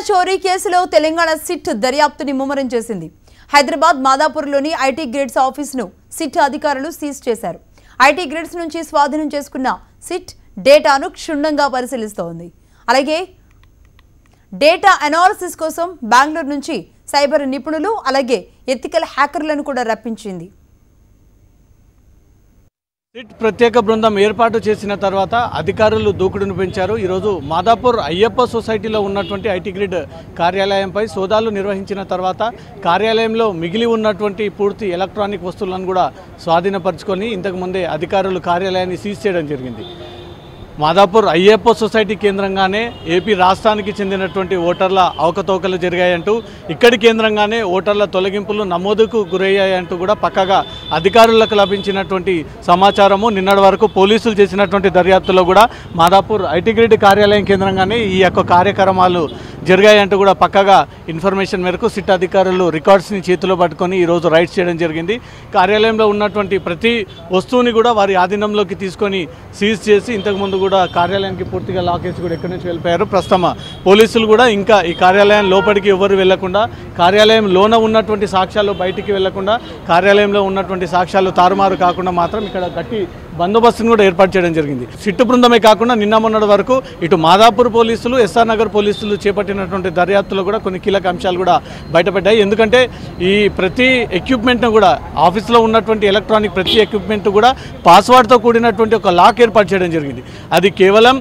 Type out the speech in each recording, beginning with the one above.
చోరీ కేసులో తెలంగాణ సిట్ దర్యాప్తుని ముమ్మరం చేసింది. హైదరాబాద్ మాదాపూర్లోని ఐటీ గ్రిడ్స్ ఆఫీసును సిట్ అధికారులు సీజ్ చేశారు. ఐటీ గ్రిడ్స్ నుంచి స్వాధీనం చేసుకున్న సిట్ డేటాను క్షుణ్ణంగా పరిశీలిస్తోంది. అలాగే డేటా అనాలిసిస్ కోసం బెంగళూరు నుంచి సైబర్ నిపుణులు అలాగే ఎథికల్ హ్యాకర్లను కూడా రప్పించింది. సిట్ ప్రత్యేక బృందం ఏర్పాటు చేసిన తర్వాత అధికారులు దూకుడును పెంచారు. ఈరోజు మాదాపూర్ అయ్యప్ప సొసైటీలో ఉన్నటువంటి ఐటీ గ్రిడ్ కార్యాలయంపై సోదాలు నిర్వహించిన తర్వాత కార్యాలయంలో మిగిలి ఉన్నటువంటి పూర్తి ఎలక్ట్రానిక్ వస్తువులను కూడా స్వాధీనపరుచుకొని ఇంతకుముందే అధికారులు కార్యాలయాన్ని సీజ్ చేయడం జరిగింది. మాదాపూర్ అయ్యప్ప సొసైటీ కేంద్రంగానే ఏపీ రాష్ట్రానికి చెందినటువంటి ఓటర్ల అవకతవకలు జరిగాయంటూ ఇక్కడి కేంద్రంగానే ఓటర్ల తొలగింపులు నమోదుకు గురయ్యాయంటూ కూడా పక్కగా అధికారులకు లభించినటువంటి సమాచారము నిన్నటి వరకు పోలీసులు చేసినటువంటి దర్యాప్తులో కూడా మాదాపూర్ ఐటీ గ్రిడ్ కార్యాలయం కేంద్రంగానే ఈ యొక్క కార్యక్రమాలు జరిగాయంటూ కూడా పక్కగా ఇన్ఫర్మేషన్ మేరకు సిట్ అధికారులు రికార్డ్స్ని చేతిలో పట్టుకొని ఈరోజు రైడ్స్ చేయడం జరిగింది. కార్యాలయంలో ఉన్నటువంటి ప్రతి వస్తువుని కూడా వారి ఆధీనంలోకి తీసుకొని సీజ్ చేసి ఇంతకుముందు కూడా కార్యాలయానికి పూర్తిగా లాకేసి కూడా ఎక్కడి నుంచి వెళ్ళిపోయారు. ప్రస్తుతం పోలీసులు కూడా ఇంకా ఈ కార్యాలయం లోపలికి ఎవరు వెళ్లకుండా కార్యాలయంలోన ఉన్నటువంటి సాక్ష్యాలు బయటికి వెళ్లకుండా కార్యాలయంలో ఉన్నటువంటి సాక్ష్యాలు తారుమారు కాకుండా మాత్రం ఇక్కడ గట్టి బందోబస్తును కూడా ఏర్పాటు చేయడం జరిగింది. సిట్టు బృందమే కాకుండా నిన్న మొన్నటి వరకు ఇటు మాదాపూర్ పోలీసులు ఎస్ఆర్ నగర్ పోలీసులు చేపట్టినటువంటి దర్యాప్తులో కూడా కొన్ని కీలక అంశాలు కూడా బయటపడ్డాయి. ఎందుకంటే ఈ ప్రతి ఎక్విప్మెంట్ను కూడా ఆఫీస్లో ఉన్నటువంటి ఎలక్ట్రానిక్ ప్రతి ఎక్విప్మెంట్ కూడా పాస్వర్డ్తో కూడినటువంటి ఒక లాక్ ఏర్పాటు చేయడం జరిగింది. అది కేవలం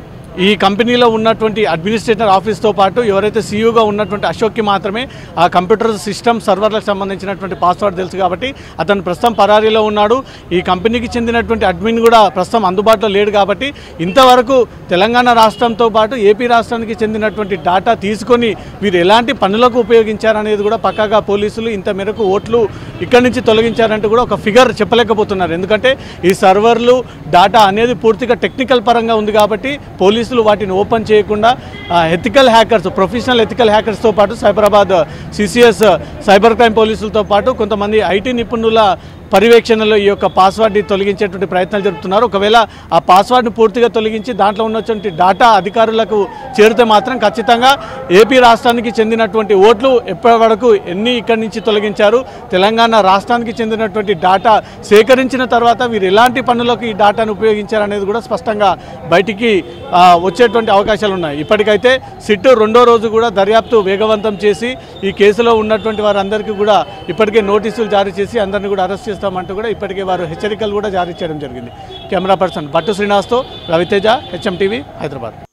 ఈ కంపెనీలో ఉన్నటువంటి అడ్మినిస్ట్రేటర్ ఆఫీస్తో పాటు ఎవరైతే సీఈఓగా ఉన్నటువంటి అశోక్కి మాత్రమే ఆ కంప్యూటర్ సిస్టమ్ సర్వర్లకు సంబంధించినటువంటి పాస్వర్డ్ తెలుసు కాబట్టి అతను ప్రస్తుతం పరారీలో ఉన్నాడు. ఈ కంపెనీకి చెందినటువంటి అడ్మిన్ కూడా ప్రస్తుతం అందుబాటులో లేడు కాబట్టి ఇంతవరకు తెలంగాణ రాష్ట్రంతో పాటు ఏపీ రాష్ట్రానికి చెందినటువంటి డేటా తీసుకొని వీరు ఎలాంటి పనులకు ఉపయోగించారనేది కూడా పక్కాగా పోలీసులు ఇంత మేరకు ఓట్లు ఇక్కడి నుంచి తొలగించారంటూ కూడా ఒక ఫిగర్ చెప్పలేకపోతున్నారు. ఎందుకంటే ఈ సర్వర్లు డేటా అనేది పూర్తిగా టెక్నికల్ పరంగా ఉంది కాబట్టి పోలీసులు వాటిని ఓపెన్ చేయకుండా ఎథికల్ హ్యాకర్స్ ప్రొఫెషనల్ ఎథికల్ హ్యాకర్స్తో పాటు సైబరాబాద్ సిసిఎస్ సైబర్ క్రైమ్ పోలీసులతో పాటు కొంతమంది ఐటీ నిపుణుల పర్యవేక్షణలో ఈ యొక్క పాస్వర్డ్ని తొలగించేటువంటి ప్రయత్నాలు జరుపుతున్నారు. ఒకవేళ ఆ పాస్వర్డ్ని పూర్తిగా తొలగించి దాంట్లో ఉన్నటువంటి డేటా అధికారులకు చేరితే మాత్రం ఖచ్చితంగా ఏపీ రాష్ట్రానికి చెందినటువంటి ఓట్లు ఎప్పటి వరకు ఎన్ని ఇక్కడి నుంచి తొలగించారు, తెలంగాణ రాష్ట్రానికి చెందినటువంటి డేటా సేకరించిన తర్వాత వీరు ఎలాంటి పనులకు ఈ డేటాను ఉపయోగించారనేది కూడా స్పష్టంగా బయటికి వచ్చేటువంటి అవకాశాలు ఉన్నాయి. ఇప్పటికైతే సిట్ రెండో రోజు కూడా దర్యాప్తు వేగవంతం చేసి ఈ కేసులో ఉన్నటువంటి వారందరికీ కూడా ఇప్పటికే నోటీసులు జారీ చేసి అందరినీ కూడా అరెస్ట్ చేస్తామంటూ కూడా ఇప్పటికే వారు హెచ్చరికలు కూడా జారీ చేయడం జరిగింది. కెమెరా పర్సన్ భట్టు శ్రీనివాస్తో రవితేజ, హెచ్ఎం టీవీ, హైదరాబాద్.